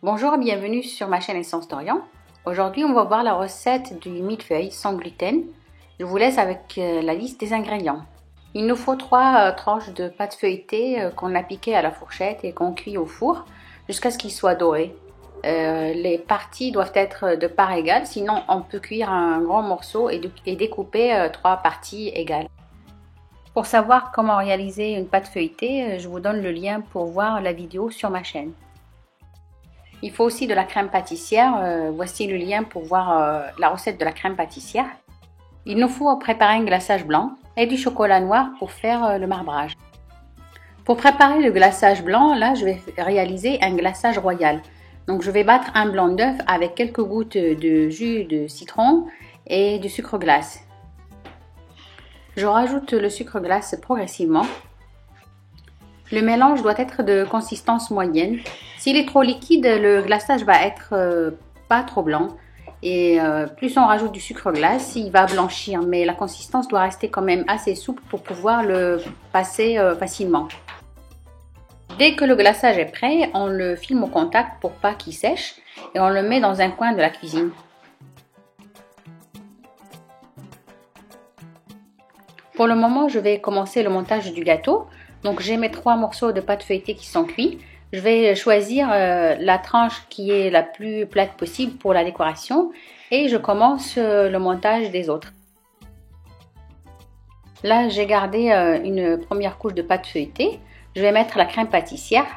Bonjour et bienvenue sur ma chaîne Essence d'Orient. Aujourd'hui, on va voir la recette du millefeuille sans gluten. Je vous laisse avec la liste des ingrédients. Il nous faut 3 tranches de pâte feuilletée qu'on a piquées à la fourchette et qu'on cuit au four jusqu'à ce qu'ils soient dorés. Les parties doivent être de part égale, sinon on peut cuire un grand morceau et découper 3 parties égales. Pour savoir comment réaliser une pâte feuilletée, je vous donne le lien pour voir la vidéo sur ma chaîne. Il faut aussi de la crème pâtissière. Voici le lien pour voir la recette de la crème pâtissière. Il nous faut préparer un glaçage blanc et du chocolat noir pour faire le marbrage. Pour préparer le glaçage blanc, là je vais réaliser un glaçage royal. Donc je vais battre un blanc d'œuf avec quelques gouttes de jus de citron et du sucre glace. Je rajoute le sucre glace progressivement. Le mélange doit être de consistance moyenne. S'il est trop liquide, le glaçage va être pas trop blanc. Et plus on rajoute du sucre glace, il va blanchir. Mais la consistance doit rester quand même assez souple pour pouvoir le passer facilement. Dès que le glaçage est prêt, on le filme au contact pour pas qu'il sèche. Et on le met dans un coin de la cuisine. Pour le moment, je vais commencer le montage du gâteau. Donc j'ai mes 3 morceaux de pâte feuilletée qui sont cuits. Je vais choisir la tranche qui est la plus plate possible pour la décoration et je commence le montage des autres. Là j'ai gardé une première couche de pâte feuilletée. Je vais mettre la crème pâtissière.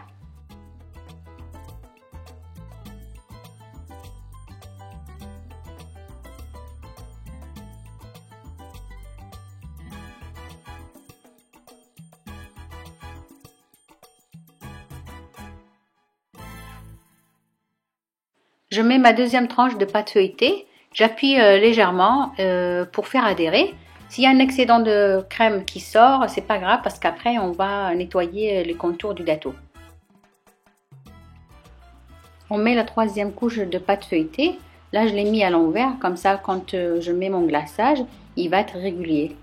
Je mets ma deuxième tranche de pâte feuilletée, j'appuie légèrement pour faire adhérer. S'il y a un excédent de crème qui sort, c'est pas grave parce qu'après on va nettoyer les contours du gâteau. On met la troisième couche de pâte feuilletée. Là je l'ai mis à l'envers, comme ça quand je mets mon glaçage, il va être régulier.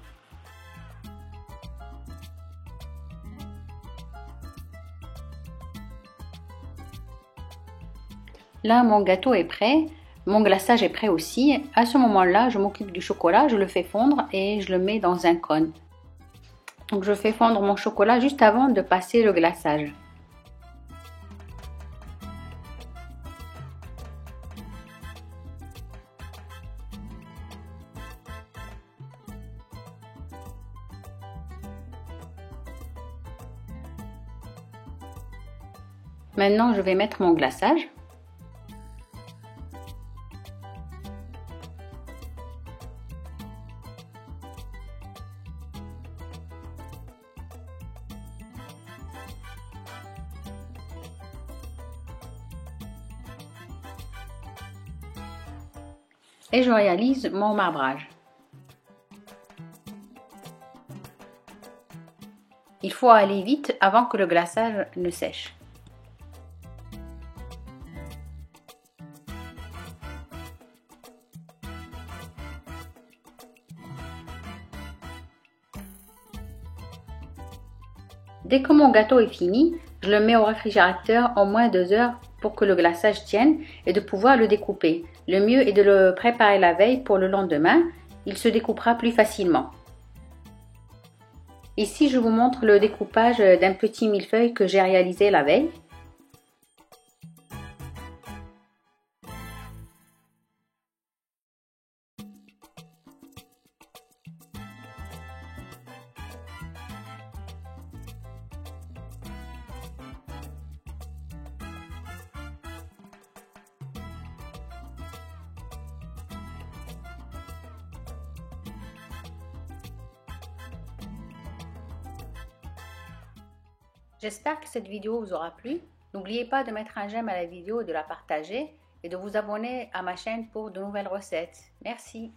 Là, mon gâteau est prêt, mon glaçage est prêt aussi. À ce moment-là, je m'occupe du chocolat, je le fais fondre et je le mets dans un cône. Donc, je fais fondre mon chocolat juste avant de passer le glaçage. Maintenant, je vais mettre mon glaçage. Et je réalise mon marbrage. Il faut aller vite avant que le glaçage ne sèche. Dès que mon gâteau est fini, je le mets au réfrigérateur en moins 2 heures pour que le glaçage tienne et de pouvoir le découper. Le mieux est de le préparer la veille pour le lendemain, il se découpera plus facilement. Ici, je vous montre le découpage d'un petit millefeuille que j'ai réalisé la veille. J'espère que cette vidéo vous aura plu. N'oubliez pas de mettre un j'aime à la vidéo et de la partager et de vous abonner à ma chaîne pour de nouvelles recettes. Merci.